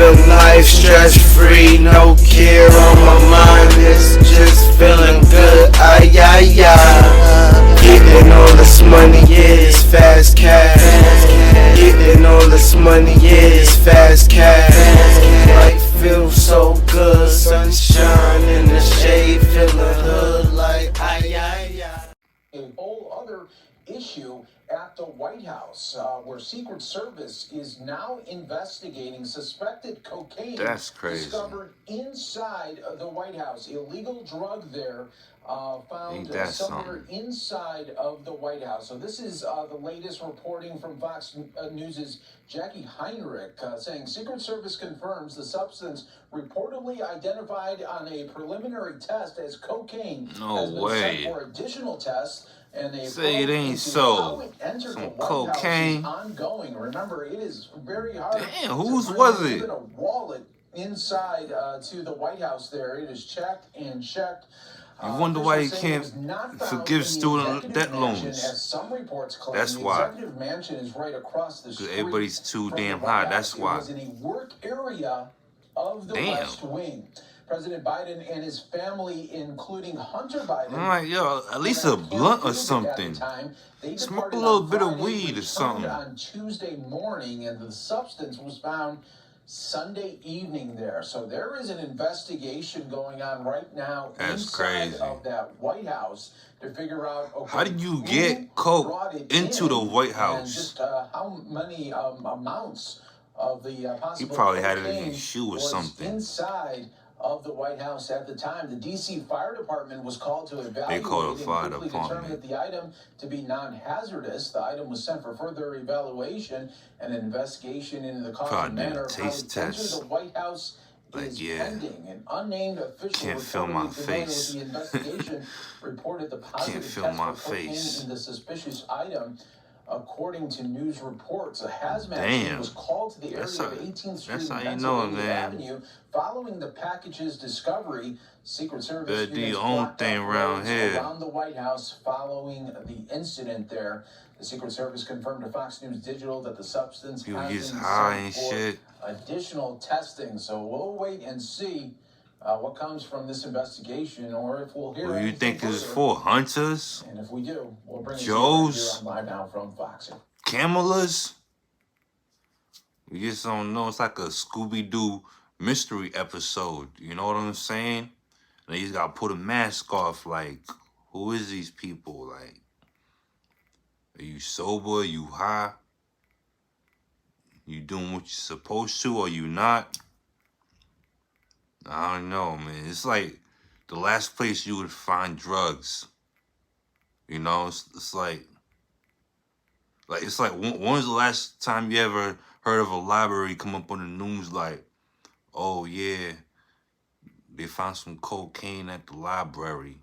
living life stress-free, no care on my mind, it's just feeling good, ay, ay, ay. Getting all this money, yeah, it's fast cash. Getting all this money, yeah, it's fast cash. Life feels so good, sunshine in the shade, feeling hood like ay, ay, ay. A whole other issue at the White House, where Secret Service is now investigating suspected cocaine discovered inside the White House. Illegal drug there found somewhere inside of the White House. So this is the latest reporting from Fox News' Jackie Heinrich saying Secret Service confirms the substance reportedly identified on a preliminary test as cocaine has been sent for additional tests. And they say it ain't so. Some cocaine. Ongoing. Remember, it is very hard. Damn, whose was it? Even a wallet inside to the White House. There, it is checked and checked. You wonder why you can't forgive student debt loans. That's why. Because everybody's too damn high. That's why. Damn. President Biden and his family, including Hunter Biden. I'm like, yo, at least a blunt or something. Smoke a little bit of weed or something. On Tuesday morning, and the substance was found Sunday evening there. So there is an investigation going on right now inside of that White House to figure out. Okay, how did you get coke into the White House? And just how many amounts of the possible. He probably had it in his shoe or something. Inside of the White House at the time. The D.C. Fire Department was called to evaluate. They called the fire determined the item to be non-hazardous. The item was sent for further evaluation and an investigation into the cause and manner of how it entered the White House is pending. An unnamed official can't feel my face. The investigation reported the positive test for cocaine in the suspicious item. According to news reports, a hazmat team was called to the area of 18th Street and Pennsylvania Avenue following the package's discovery. Secret Service units blocked around the White House following the incident there. The Secret Service confirmed to Fox News Digital that the substance has been sent for additional testing. So we'll wait and see what comes from this investigation, or if we'll hear. What do you think this is for? Hunters? And if we do, we'll bring Joes? Live now from Fox. Camelas? We just don't know. It's like a Scooby-Doo mystery episode. You know what I'm saying? And they just gotta put a mask off. Like, who is these people? Like, are you sober? Are you high? You doing what you're supposed to, or you not? I don't know, man. It's like the last place you would find drugs. You know, it's like when was the last time you ever heard of a library come up on the news like, oh yeah, they found some cocaine at the library?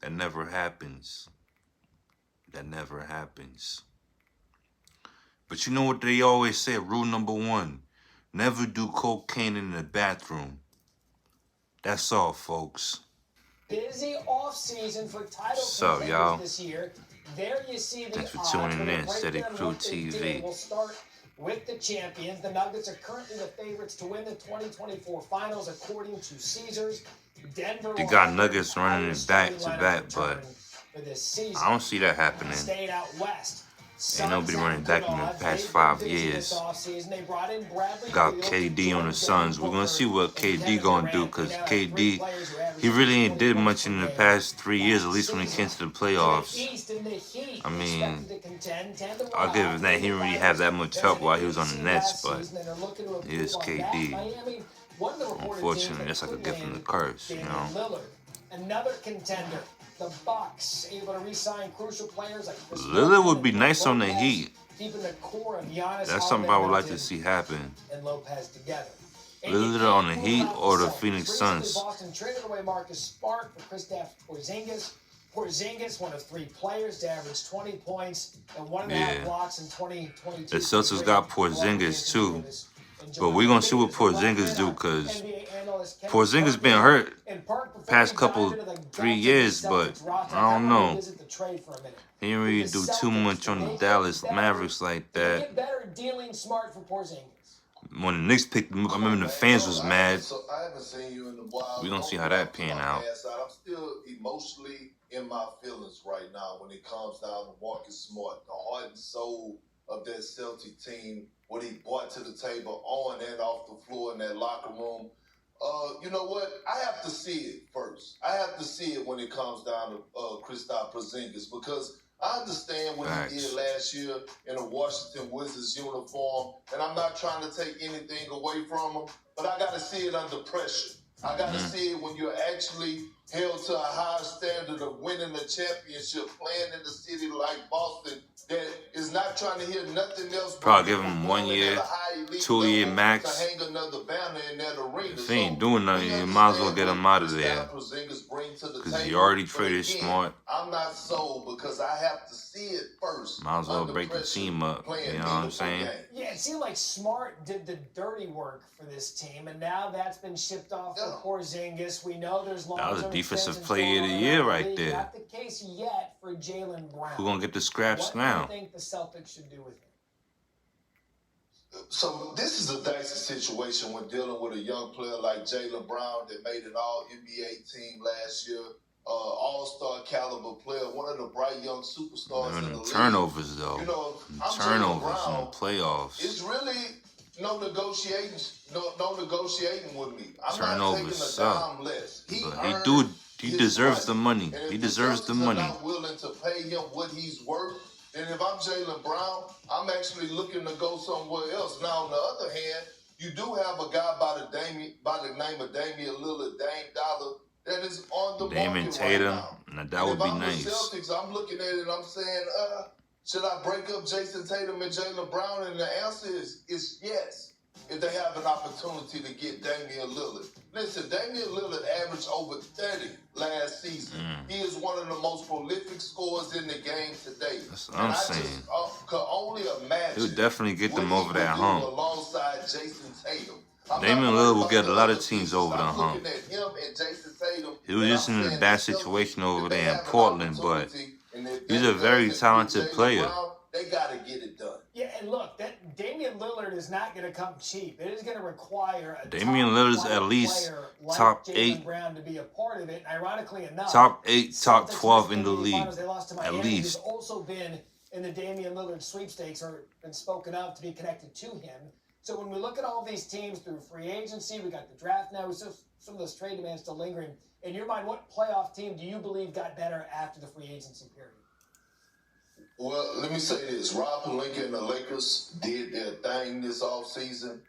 That never happens. That never happens. But you know what they always say, rule number 1. Never do cocaine in the bathroom. That's all, folks. Busy off-season for title contenders this year. There you see the Thanks for tuning in, Steady Crew TV. We'll start with the champions. The Nuggets are currently the favorites to win the 2024 Finals, according to Caesars. Denver. You got Nuggets running it back to back, but I don't see that happening. Stayed out west. Ain't nobody running back in the past 5 years. Got KD on the Suns. We're going to see what KD going to do, because KD, he really ain't did much in the past 3 years, at least when it came to the playoffs. I mean, I'll give him that. He didn't really have that much help while he was on the Nets, but it is KD. Unfortunately, that's like a gift from the curse, you know. Another contender. The Bucks able to re-sign crucial players like Lillard would be nice on the Heat. Keeping the core of Giannis, that's something I would like to see happen. And Lopez together. Lillard on the Heat or the Phoenix Suns. Boston traded away Marcus Smart for Kristaps Porzingis. Porzingis, one of 3 players to average 20 points and 1.5 blocks in 2022. The Celtics got Porzingis too. But we're going to see what Porzingis do, because Porzingis been hurt past 3 years, but I don't know. He didn't really do too much on the Dallas Mavericks like that. When the Knicks picked him up, I remember the fans was mad. I haven't seen you in a while. We gonna see how that pan out. I'm still emotionally in my feelings right now when it comes down to Marcus Smart, the heart and soul of that Celtic team, what he brought to the table on and off the floor in that locker room. You know what? I have to see it first. I have to see it when it comes down to Kristaps Porzingis, because I understand what he did last year in a Washington Wizards uniform, and I'm not trying to take anything away from him, but I got to see it under pressure. I got to see it when you're actually held to a high standard of winning a championship, playing in a city like Boston that is not trying to hear nothing else. Probably give him 1 year, 2 year max. To hang another banner in that arena. If he ain't doing nothing, you might as well get him out of there. Because you already traded Smart. I'm not sold because I have to see it first. Might as well break the team up. You know what I'm saying? Yeah, it seemed like Smart did the dirty work for this team, and now that's been shipped off for Porzingis. We know there's long-term that was a defensive player of the year right there. Not the case yet for Jaylen Brown. Who's gonna get the scraps now? What do you think the Celtics should do with him? So this is a dicey situation when dealing with a young player like Jaylen Brown that made an All-NBA team last year, All-Star caliber player, one of the bright young superstars in the league. Turnovers though, you know, turnovers in the playoffs. It's really no negotiating with me. I'm Turnovers not taking a dime less. He deserves the money. He deserves the money. Not willing to pay him what he's worth. And if I'm Jaylen Brown, I'm actually looking to go somewhere else. Now, on the other hand, you do have a guy by the name of Damian Lillard, Dame Dollar, that is on the Damian market Tatum, right now. now that would be nice. If I'm the Celtics, I'm looking at it and I'm saying, should I break up Jason Tatum and Jaylen Brown? And the answer is yes, if they have an opportunity to get Damian Lillard. Listen, Damian Lillard averaged over 30 last season. He is one of the most prolific scorers in the game today. That's what I'm saying. I could only imagine he'll definitely get them over that hump. Alongside Jason Tatum. Damian Lillard will get a lot of teams over the hump. Him and Jason Tatum, he was just in a bad situation over there in Portland, but he's a very talented player. They got to get it done. Yeah, and look, that Damian Lillard is not going to come cheap. It is going to require a Damian Lillard's at least like top Jaylen 8, Brown to be a part of it. And ironically enough, top 8, top 12 in the league, They lost to Miami. at least. He's also been in the Damian Lillard sweepstakes, or been spoken of to be connected to him. So when we look at all these teams through free agency, we got the draft now, so some of those trade demands still lingering. In your mind, what playoff team do you believe got better after the free agency period? Well, let me say this. Rob Pelinka and the Lakers did their thing this offseason,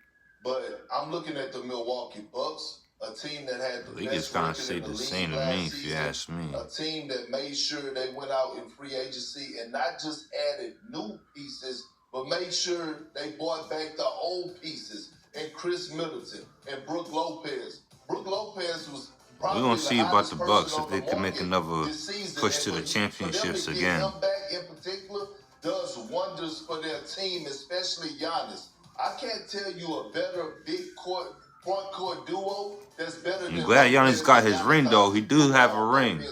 but I'm looking at the Milwaukee Bucks, a team that had the best record in the league same to me, if you ask me. A team that made sure they went out in free agency and not just added new pieces, but made sure they brought back the old pieces, and Chris Middleton and Brook Lopez. Brook Lopez was we're going to see about the Bucks if they can make another push to the championships again. Him back in particular does wonders for their team, especially Giannis. I can't tell you a better front court duo that's better than. I'm glad Giannis got his ring, though. He do have a ring.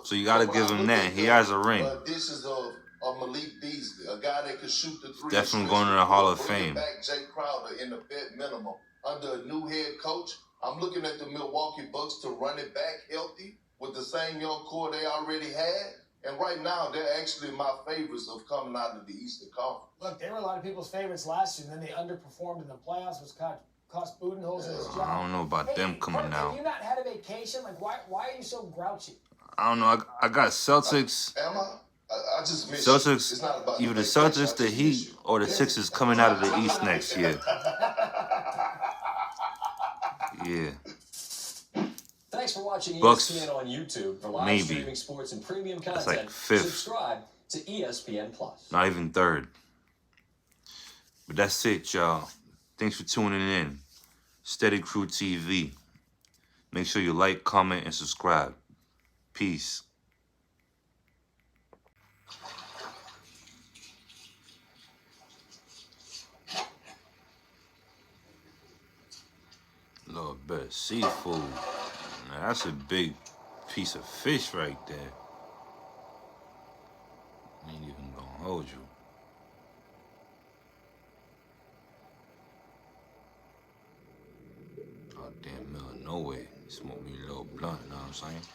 So you got to give him that. He has a ring. Additions of Malik Beasley, a guy that can shoot the three. Definitely going to the Hall of Fame. Back Jay Crowder in the vet minimum under a new head coach. I'm looking at the Milwaukee Bucks to run it back healthy with the same young core they already had. And right now, they're actually my favorites of coming out of the Eastern Conference. Look, they were a lot of people's favorites last year, and then they underperformed in the playoffs, which cost Budenholzer his job. I don't know about them coming out. Have you not had a vacation? Like, why are you so grouchy? I don't know. I got Celtics. Am I? I just missed Celtics, it's not about either the Celtics, the Heat, or the Sixers coming out of the East next year. Yeah. Thanks for watching Bucks, ESPN on YouTube. For live maybe. streaming sports and premium content, that's like 5th. subscribe to ESPN+. Not even 3rd. But that's it, y'all. Thanks for tuning in. Steady Crew TV. Make sure you like, comment, and subscribe. Peace. Lord, better seafood. Now, that's a big piece of fish right there. Ain't even gonna hold you. out there in the middle of nowhere. Smoke me a little blunt, you know what I'm saying?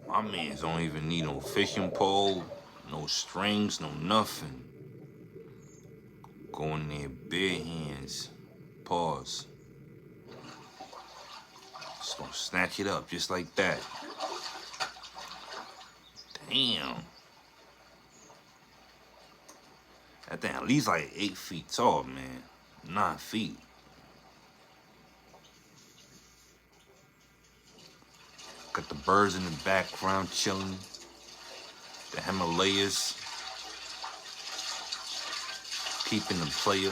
My mans don't even need no fishing pole, no strings, no nothing. Go in there, bare hands. Pause. Just gonna snatch it up just like that. Damn. That thing at least like 8 feet tall, man. 9 feet. Got the birds in the background chilling. The Himalayas. Keeping the player. You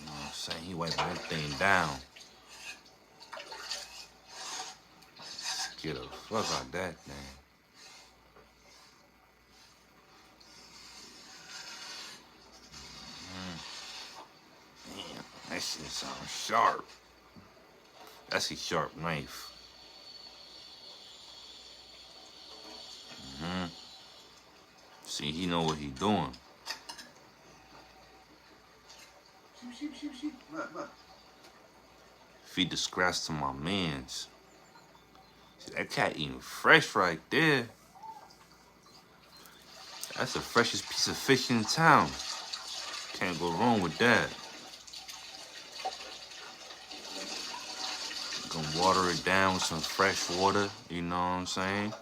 know what I'm saying? He wiping that thing down. Get the fuck out that thing. Damn, that shit sounds sharp. That's a sharp knife. See, he know what he doing. Feed the scraps to my mans. See, that cat eating fresh right there. That's the freshest piece of fish in town. Can't go wrong with that. Gonna water it down with some fresh water, you know what I'm saying?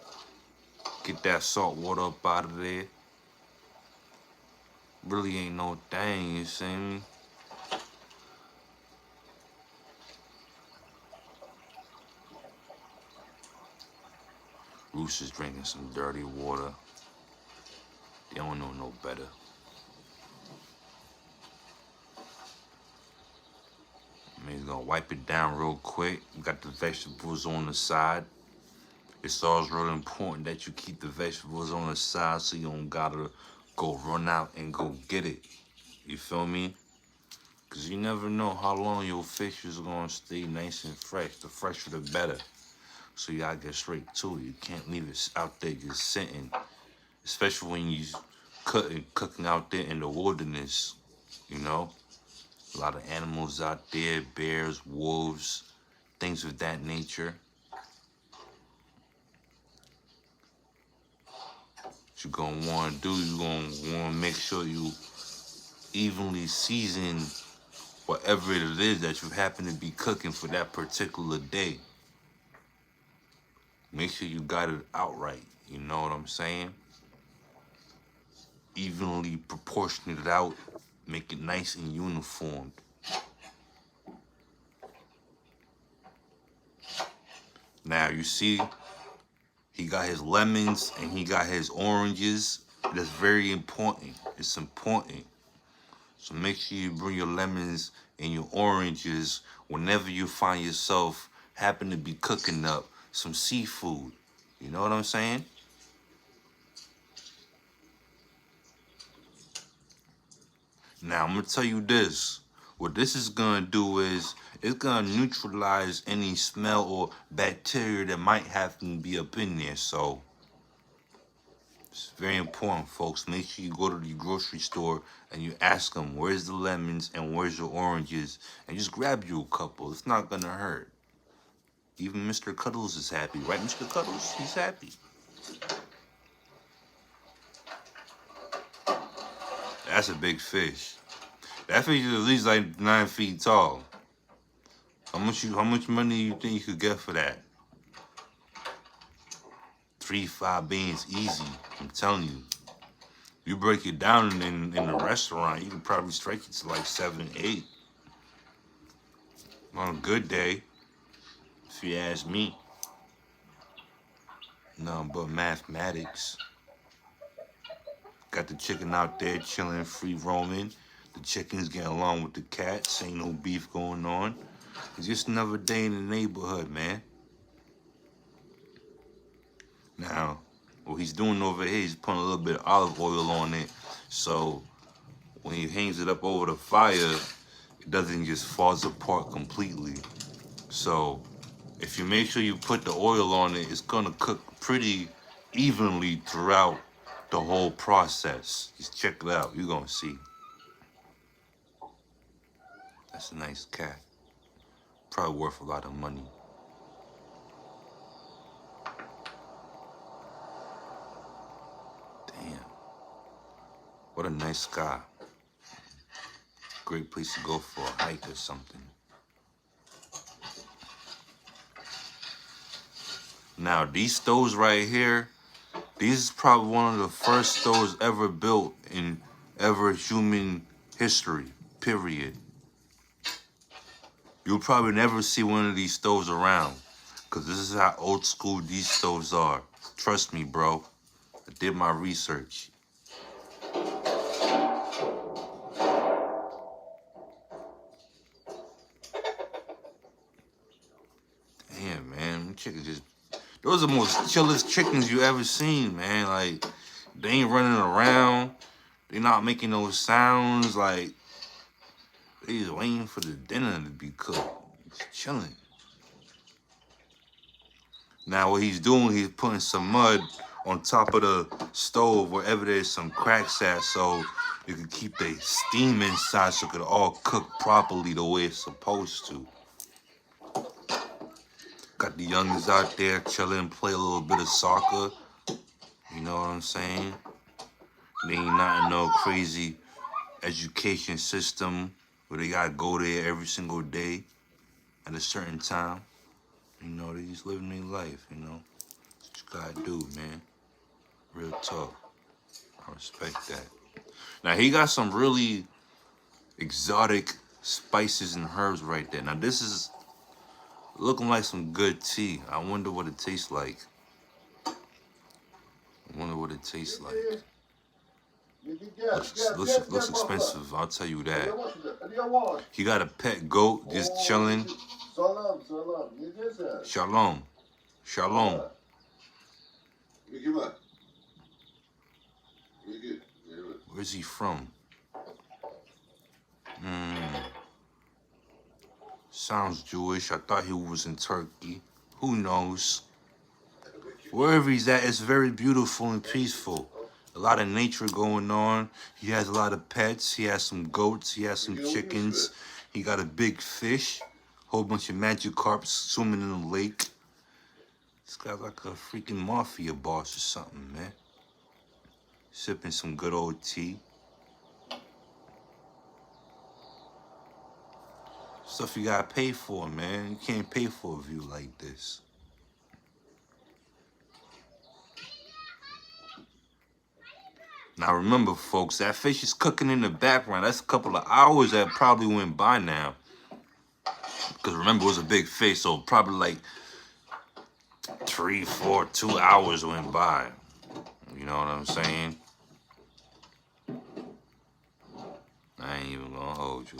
Get that salt water up out of there. Really ain't no thing, you see me? Rooster's drinking some dirty water. They don't know no better. I mean, he's gonna wipe it down real quick. Got the vegetables on the side. It's always really important that you keep the vegetables on the side so you don't gotta go run out and go get it. You feel me? Because you never know how long your fish is going to stay nice and fresh. The fresher, the better. So you got to get straight to it. You can't leave it out there just sitting. Especially when you cooking out there in the wilderness. You know? A lot of animals out there. Bears, wolves, things of that nature. You're gonna want to do, you're gonna want to make sure you evenly season whatever it is that you happen to be cooking for that particular day. Make sure you got it out right, you know what I'm saying? Evenly proportionate it out, make it nice and uniformed. Now you see, he got his lemons and he got his oranges. That's very important. It's important. So make sure you bring your lemons and your oranges whenever you find yourself happen to be cooking up some seafood. You know what I'm saying? Now, I'm going to tell you this. What this is going to do is it's going to neutralize any smell or bacteria that might happen to be up in there. So it's very important, folks. Make sure you go to the grocery store and you ask them, where's the lemons and where's your oranges? And just grab you a couple. It's not going to hurt. Even Mr. Cuddles is happy. Right, Mr. Cuddles? He's happy. That's a big fish. That fish is at least like 9 feet tall. How much money you think you could get for that? 3-5 beans easy. I'm telling you. You break it down in the restaurant, you can probably strike it to like 7, 8. On a good day, if you ask me. No, but mathematics. Got the chicken out there chilling, free roaming. The chicken's getting along with the cats. Ain't no beef going on. It's just another day in the neighborhood, man. Now, what he's doing over here, he's putting a little bit of olive oil on it. So when he hangs it up over the fire, it doesn't just fall apart completely. So If you make sure you put the oil on it, it's gonna cook pretty evenly throughout the whole process. Just check it out, you're gonna see. That's a nice cat. Probably worth a lot of money. Damn. What a nice sky. Great place to go for a hike or something. Now, these stoves right here, these is probably one of the first stoves ever built in ever human history, period. You'll probably never see one of these stoves around, because this is how old school these stoves are. Trust me, bro. I did my research. Damn, man. Them chickens just... Those are the most chillest chickens you ever seen, man. Like, they ain't running around. They not making no sounds. Like, they just waiting for the dinner to be cooked. Just chilling. Now, what he's doing, he's putting some mud on top of the stove wherever there's some cracks at, so you can keep the steam inside so it could all cook properly the way it's supposed to. Got the youngins out there chilling, play a little bit of soccer. You know what I'm saying? They ain't not in no crazy education system where they gotta go there every single day at a certain time. You know, they just living their life, you know? That's what you gotta do, man. Real talk. I respect that. Now, he got some really exotic spices and herbs right there. Now, this is looking like some good tea. I wonder what it tastes like. I wonder what it tastes like. Looks expensive, I'll tell you that. He got a pet goat just chilling. Shalom. Shalom. Where's he from? Sounds Jewish. I thought he was in Turkey. Who knows? Wherever he's at, it's very beautiful and peaceful. A lot of nature going on. He has a lot of pets. He has some goats. He has some chickens. He got a big fish. Whole bunch of Magikarps swimming in the lake. This guy's like a freaking mafia boss or something, man. Sipping some good old tea. Stuff you gotta pay for, man. You can't pay for a view like this. Now remember, folks, that fish is cooking in the background. That's a couple of hours that probably went by now. Because remember, it was a big fish, so probably like 3, 4, 2 hours went by. You know what I'm saying? I ain't even gonna hold you.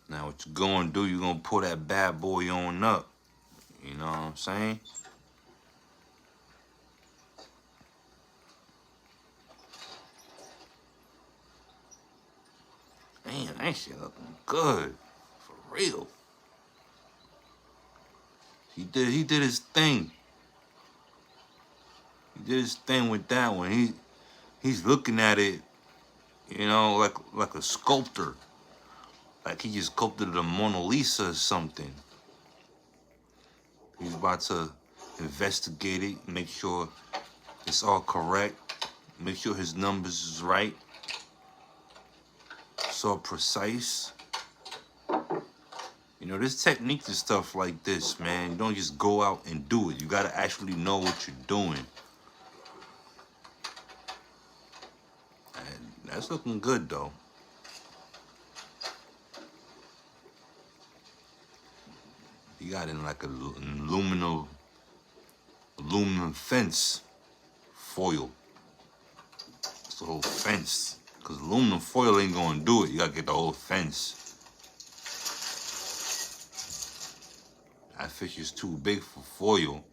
Now what you gonna do, you gonna pull that bad boy on up. You know what I'm saying? Man, that shit looking good. For real. He did his thing. He did his thing with that one. He's looking at it, you know, like a sculptor. Like he just sculpted the Mona Lisa or something. He's about to investigate it, make sure it's all correct, make sure his numbers is right. It's all precise. You know, there's technique to stuff like this, man. You don't just go out and do it. You gotta actually know what you're doing. And that's looking good, though. He got in like an aluminum fence foil. It's the whole fence. Because aluminum foil ain't gonna do it. You gotta get the whole fence. That fish is too big for foil.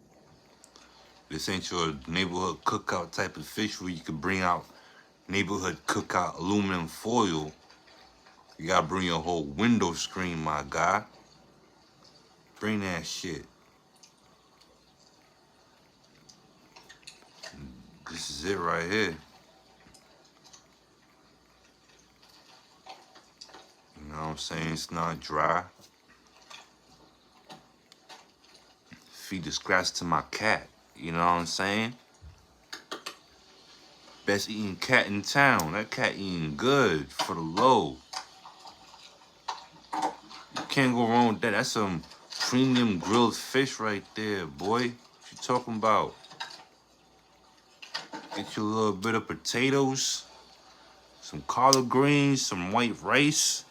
This ain't your neighborhood cookout type of fish where you can bring out neighborhood cookout aluminum foil. You gotta bring your whole window screen, my guy. Bring that shit. This is it right here. You know what I'm saying? It's not dry. Feed the scratch to my cat. You know what I'm saying? Best eating cat in town. That cat eating good for the low. You can't go wrong with that. That's some premium grilled fish right there, boy. What you talking about? Get you a little bit of potatoes, some collard greens, some white rice.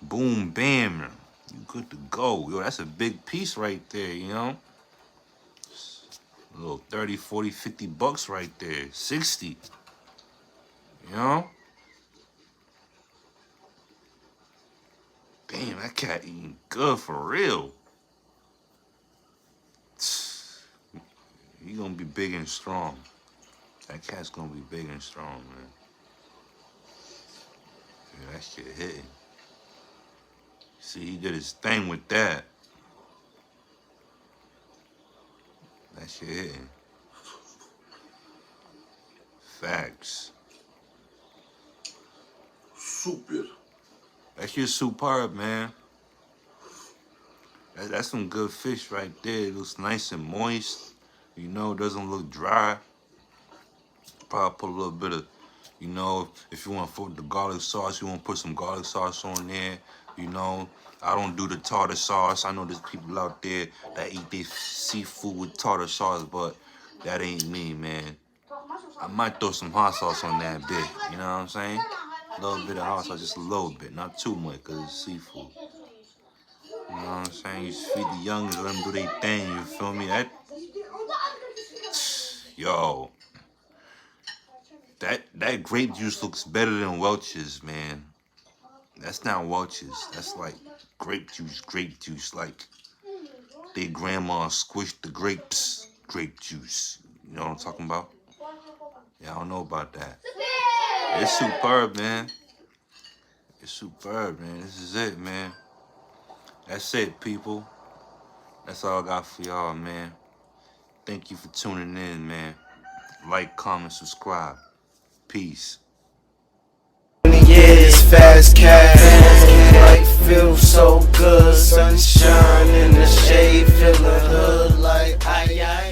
Boom, bam. You good to go. Yo, that's a big piece right there, you know? A little 30, 40, 50 bucks right there. 60. You know? Damn, that cat eating good for real. He gonna be big and strong. That cat's gonna be big and strong, man. Yeah, that shit hitting. See, he did his thing with that. That shit hitting. Facts. Super. That shit's superb, man. That's some good fish right there. It looks nice and moist. You know, it doesn't look dry. Probably put a little bit of, you know, if you want to put the garlic sauce, you want to put some garlic sauce on there. You know, I don't do the tartar sauce. I know there's people out there that eat their seafood with tartar sauce, but that ain't me, man. I might throw some hot sauce on that bit. You know what I'm saying? A little bit of hot sauce, just a little bit, not too much, because it's seafood. You know what I'm saying? You just feed the youngins, let them do their thing, you feel me? Yo. That grape juice looks better than Welch's, man. That's not Welch's. That's like grape juice. Like they grandma squished the grapes, grape juice. You know what I'm talking about? Yeah, I don't know about that. It's superb, man. It's superb, man. This is it, man. That's it, people. That's all I got for y'all, man. Thank you for tuning in, man. Like, comment, subscribe. Peace. Years, fast cash, life feels so good. Sunshine in the shade, feeling hood like ay ay.